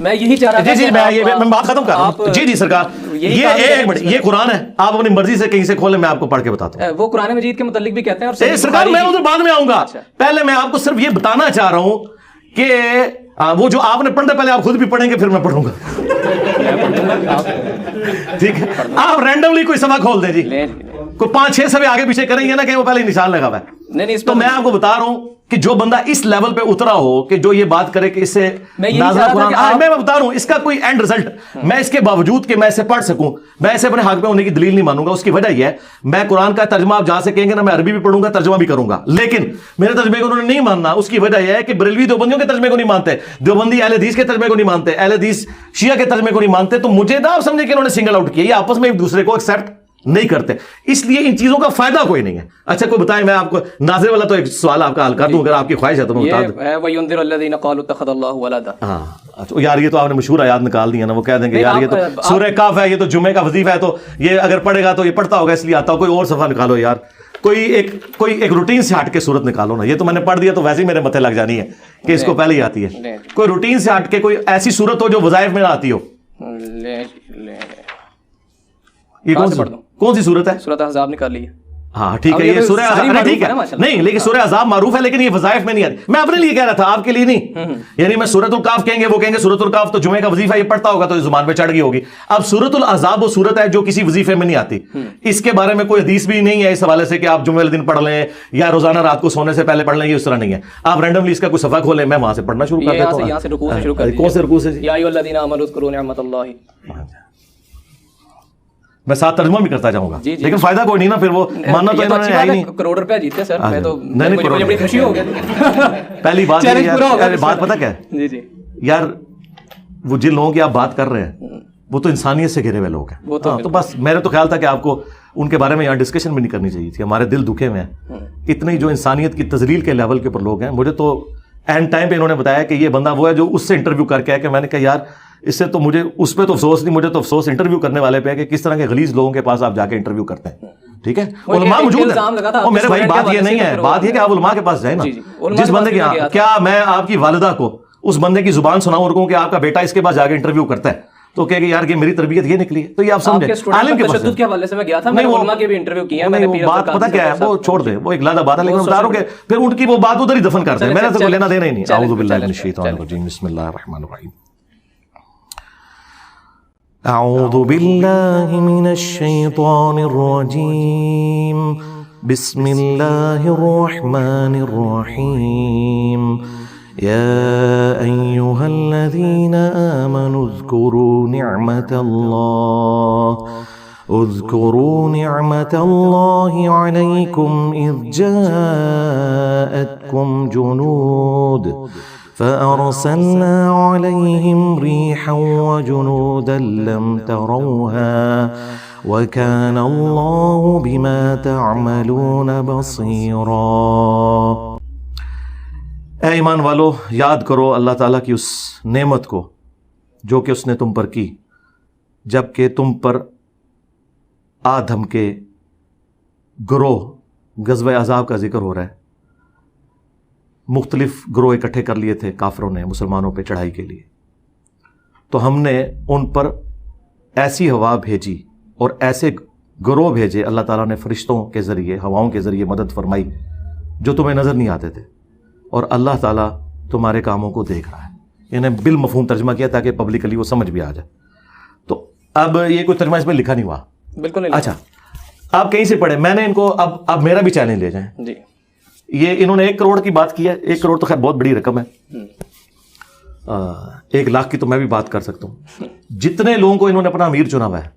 میں یہی چاہ رہا تھا جی میں بات ختم کر رہا ہوں. جی سرکار یہ ایک منٹ, یہ قرآن ہے, آپ اپنی مرضی سے کہیں سے کھولیں, میں آپ کو پڑھ کے بتاتا ہوں. وہ قرآن مجید کے متعلق بھی کہتے ہیں اور سرکار میں ادھر بعد میں آؤں گا, پہلے میں آپ کو صرف یہ بتانا چاہ رہا ہوں کہ وہ جو آپ نے پڑھنا پہلے آپ خود بھی پڑھیں گے, پھر میں پڑھوں گا. ٹھیک ہے, آپ رینڈملی کوئی صفحہ کھول دیں جی, کوئی 5-6 صفحے آگے پیچھے کریں گے نا کہ وہ پہلے نشان لگا ہوا ہے. تو میں آپ کو بتا رہا ہوں کہ جو بندہ اس لیول پہ اترا ہو کہ جو یہ بات کرے کہ اس سے نازلہ قرآن, میں بتا رہا ہوں اس کا کوئی اینڈ رزلٹ, میں اس کے باوجود کہ میں اسے پڑھ سکوں, میں اسے اپنے حق میں ہونے کی دلیل نہیں مانوں گا. اس کی وجہ یہ ہے, میں قرآن کا ترجمہ آپ جہاں سے کہیں گے نا, میں عربی بھی پڑھوں گا, ترجمہ بھی کروں گا, لیکن میرے ترجمے کو انہوں نے نہیں ماننا. اس کی وجہ یہ ہے کہ بریلوی دیوبندیوں کے ترجمے کو نہیں مانتے, دیوبندی اہل حدیث کے ترجمے کو نہیں مانتے, اہل حدیث شیعہ کے ترجمے کو نہیں مانتے. تو مجھے نہ آپ سمجھے کہ انہوں نے سنگل آؤٹ کیا, یہ آپس میں ایک دوسرے کو ایکسیپٹ نہیں کرتے, اس لیے ان چیزوں کا فائدہ کوئی نہیں ہے. اچھا کوئی بتائیں, میں آپ کو ناظر والا تو ایک سوال آپ کا حل کر دوں, اگر آپ کی خواہش ہے تو میں بتا دوں. وَيُنذِرُ الَّذِينَ قَالُوا اتَّخَذَ اللَّهُ وَلَدًا. ہاں یار یہ تو آپ نے مشہور آیات نکال دی ہے نا, وہ کہہ دیں گے یار یہ تو سورہ کاف ہے, یہ تو جمعے کا وظیفہ ہے, تو یہ اگر پڑھے گا تو یہ پڑھتا ہوگا اس لیے آتا ہو. کوئی اور صفحہ نکالو یار, کوئی ایک روٹین سے ہٹ کے صورت نکالو نا. یہ تو میں نے پڑھ دیا تو ویسے ہی میرے متھے لگ جانی ہے کہ اس کو پہلے ہی آتی ہے. کوئی روٹین سے ہٹ کے کوئی ایسی صورت ہو جو وظائف میں نہ آتی ہو. یہ کون سی صورت ہے؟ سورۃ احزاب نکال لی ہے. ہاں ٹھیک ہے, یہ سورہ احزاب ٹھیک ہے نہیں, لیکن سورہ احزاب معروف ہے, لیکن یہ وظائف میں نہیں آتی. میں اپنے لیے کہہ رہا تھا, آپ کے لیے نہیں. یعنی میں سورۃ الکاف کہیں گے, وہ کہیں گے سورۃ الکاف تو جمعے کا وظیفہ, یہ پڑھتا ہوگا تو زبان پہ چڑھ گئی ہوگی. اب سورۃ الاحزاب وہ صورت ہے جو کسی وظیفے میں نہیں آتی, اس کے بارے میں کوئی حدیث بھی نہیں ہے اس حوالے سے کہ آپ جمعے والے دن پڑھ لیں یا روزانہ رات کو سونے سے پہلے پڑھ لیں, یہ اس طرح نہیں ہے. آپ رینڈملی اس کا کوئی صفحہ کھولیں, میں وہاں سے پڑھنا شروع کر دیتا ہوں. یہاں سے رکوع سے شروع کر کون سے رکوع سے؟ یا ایھا الذین آمنوا اذکروا نعمت اللہ. میں ساتھ ترجمہ بھی کرتا جاؤں گا, لیکن فائدہ کوئی نہیں نا, پھر وہ ماننا تو انہوں نے ہے ہی نہیں. کروڑ روپے جیتے سر, میں تو نہیں بڑی خوشی ہو گیا. پہلی بات بات پتہ کیا ہے جی یار, وہ جن لوگوں کی آپ بات کر رہے ہیں وہ تو انسانیت سے گھرے ہوئے لوگ ہیں. تو بس میرا تو خیال تھا کہ آپ کو ان کے بارے میں یہاں ڈسکشن بھی نہیں کرنی چاہیے تھی. ہمارے دل دکھے ہوئے ہیں, اتنی جو انسانیت کی تذلیل کے لیول کے اوپر لوگ ہیں. مجھے تو اینڈ ٹائم پہ انہوں نے بتایا کہ یہ بندہ وہ ہے جو اس سے انٹرویو کر کے ہے, کہ میں نے کہا یار اس سے تو مجھے اس پہ تو افسوس نہیں, مجھے تو افسوس انٹرویو کرنے والے پہ ہے کہ کس طرح کے غلیظ لوگوں کے پاس آپ جا کے انٹرویو کرتے ہیں. ٹھیک ہے, علماء موجود ہیں. اور میرے بھائی بات یہ نہیں ہے, بات یہ کہ آپ علماء کے پاس جائیں نا. جس بندے کے کیا میں آپ کی والدہ کو اس بندے کی زبان سناؤں اور کہوں کہ آپ کا بیٹا اس کے پاس جا کے انٹرویو کرتا ہے, تو کہے کہ یار کہ میری تربیت یہ نکلی ہے, تو یہ آپ سمجھیں. عالم کے تشدد کے حوالے سے میں گیا تھا, میں علماء کے بھی انٹرویو کیا, میں نے بات پتہ کیا ہے, وہ چھوڑ دیں, وہ ایک لادہ بات ہے, لیکن بتا رہا ہوں کہ پھر ان کی وہ بات ادھر ہی دفن کر دیں, میرا تو کوئی لینا دینا ہی نہیں. اعوذ باللہ من الشیطان الرجیم, بسم اللہ الرحمن الرحیم. اعوذ باللہ من الشیطان الرجیم, بسم اللہ الرحمن الرحیم. يا أيها الذين آمنوا اذكروا نعمة الله عليكم إذ جاءتكم جنود فأرسلنا عليهم ريحا وجنودا لم تروها وكان الله بما تعملون بصيرا. اے ایمان والو, یاد کرو اللہ تعالیٰ کی اس نعمت کو جو کہ اس نے تم پر کی جب کہ تم پر آدم کے گروہ, غزوہ احزاب کا ذکر ہو رہا ہے, مختلف گروہ اکٹھے کر لیے تھے کافروں نے مسلمانوں پہ چڑھائی کے لیے. تو ہم نے ان پر ایسی ہوا بھیجی اور ایسے گروہ بھیجے, اللہ تعالیٰ نے فرشتوں کے ذریعے, ہواؤں کے ذریعے مدد فرمائی جو تمہیں نظر نہیں آتے تھے, اور اللہ تعالیٰ تمہارے کاموں کو دیکھ رہا ہے. انہیں بالمفہوم ترجمہ کیا تاکہ پبلکلی وہ سمجھ بھی آ جائے. تو اب یہ کوئی ترجمہ اس میں لکھا نہیں ہوا, بالکل نہیں. اچھا آپ کہیں سے پڑھیں, میں نے ان کو اب میرا بھی چیلنج لے جائیں جی. یہ انہوں نے 1 کروڑ کی بات کی ہے, 1 کروڑ تو خیر بہت بڑی رقم ہے, 1 لاکھ کی تو میں بھی بات کر سکتا ہوں. جتنے لوگوں کو انہوں نے اپنا امیر چنا ہوا ہے,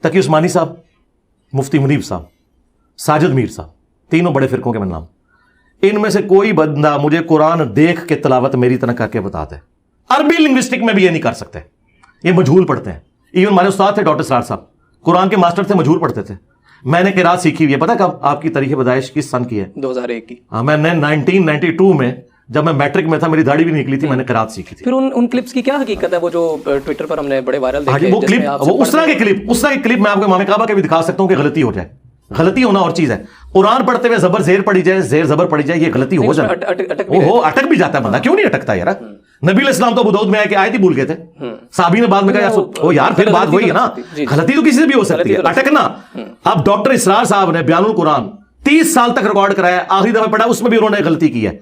تقی عثمانی صاحب, مفتی منیب صاحب, ساجد میر صاحب, تینوں بڑے فرقوں کے نام, ان میں سے کوئی بندہ مجھے قرآن دیکھ کے تلاوت میری طرح کر کے بتاتے. عربی لنگوسٹک میں بھی یہ نہیں کر سکتے, یہ مجہول پڑھتے ہیں. ایون ہمارے استاد تھے ڈاکٹر سرار صاحب, قرآن کے ماسٹر تھے, مجہول پڑھتے تھے. میں نے قرات سیکھی ہوئی ہے, پتہ کب آپ کی تاریخ پیدائش کس سن کی ہے؟ 2001 کی. ہاں, میں نے 1992 میں جب میں میٹرک میں تھا, میری داڑھی بھی نہیں نکلی تھی, میں نے قرات سیکھی تھی. پھر ان کلپس کی کیا حقیقت ہے, وہ جو ٹویٹر پر ہم نے بڑے وائرل دیکھے, وہ کلپ, وہ اس طرح کے کلپ میں آپ کو امام کعبہ کے بھی دکھا سکتا ہوں کہ غلطی ہو جائے. غلطی ہونا اور چیز ہے. قرآن پڑھتے ہوئے زبر زیر پڑی جائے, زیر زبر پڑی جائے, یہ غلطی ہو جائے. اٹک بھی جاتا ہے بندہ, کیوں نہیں اٹکتا یار؟ نبی علیہ السلام تو ابو داؤد میں آئے کہ آیت ہی بھول گئے تھے, صحابی نے بعد میں کہا یار پھر بات وہی ہے نا, غلطی تو کسی سے بھی ہو سکتی ہے, اٹکنا. اب ڈاکٹر اسرار صاحب نے بیان القرآن 30 سال تک ریکارڈ کرایا, آخری دفعہ پڑھا اس میں بھی انہوں نے غلطی کی ہے.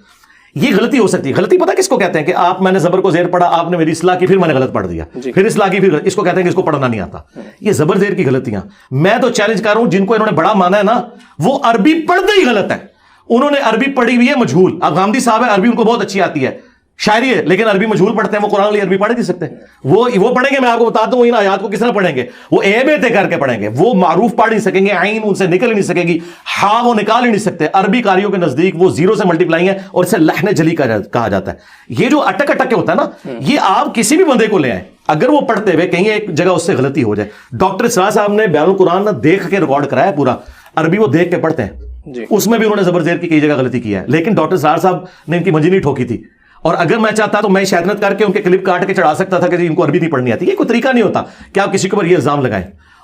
یہ غلطی ہو سکتی ہے. غلطی پتہ کس کو کہتے ہیں؟ کہ میں نے زبر کو زیر پڑھا, آپ نے میری اصلاح کی, پھر میں نے غلط پڑھ دیا, پھر اصلاح کی, پھر اس کو کہتے ہیں کہ اس کو پڑھنا نہیں آتا. یہ زبر زیر کی غلطیاں. میں تو چیلنج کر رہا ہوں جن کو انہوں نے بڑا مانا ہے نا, وہ عربی پڑھتے ہی غلط ہے. انہوں نے عربی پڑھی ہوئی ہے مجہول. اب غامدی صاحب ہے, عربی ان کو بہت اچھی آتی ہے, شاعری ہے, لیکن عربی مجہول پڑھتے ہیں. وہ قرآن عربی پڑھ نہیں سکتے. وہ پڑھیں گے, میں آپ کو بتاتا ہوں ان آیات کو کس طرح پڑھیں گے. وہ اے بے تے کر کے پڑھیں گے. وہ معروف پڑھ نہیں سکیں گے, عین ان سے نکل ہی نہیں سکے گی, ہاں وہ نکال ہی نہیں سکتے. عربی قاریوں کے نزدیک وہ زیرو سے ملٹیپلائی ہے, اور اسے لحن جلی کہا جاتا ہے. یہ جو اٹک اٹک کے ہوتا ہے نا, یہ آپ کسی بھی بندے کو لے آئیں, اگر وہ پڑھتے ہوئے کہیں ایک جگہ اس سے غلطی ہو جائے. ڈاکٹر اسرار صاحب نے بیان القرآن دیکھ کے ریکارڈ کرایا پورا, عربی وہ دیکھ کے پڑھتے ہیں, اس میں بھی انہوں نے زبر زیر کی کئی جگہ غلطی کی ہے. لیکن ڈاکٹر اسرار صاحب نے ان کی منجی نہیں ٹھوکی تھی. اور اگر میں چاہتا تو میں شیطنت کر کے ان کے کلپ کاٹ کے چڑھا سکتا تھا کہ ان کو عربی نہیں پڑھنی آتی. یہ کوئی طریقہ نہیں ہوتا کہ آپ کسی کے اوپر یہ الزام لگائیں.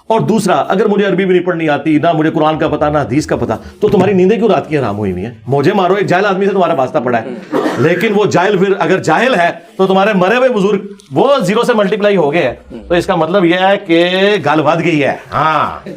اور دوسرا, اگر مجھے عربی بھی نہیں پڑھنی آتی, نہ مجھے قرآن کا پتہ, نہ حدیث کا پتہ, تو تمہاری نیندیں کیوں رات کی حرام ہوئی ہوئی ہیں؟ موجے مارو, ایک جاہل آدمی سے تمہارا واسطہ پڑا ہے, لیکن وہ جاہل پھر اگر جاہل ہے تو تمہارے مرے ہوئے بزرگ وہ زیرو سے ملٹیپلائی ہو گئے ہیں, تو اس کا مطلب یہ ہے کہ گل ود گئی ہے. ہاں,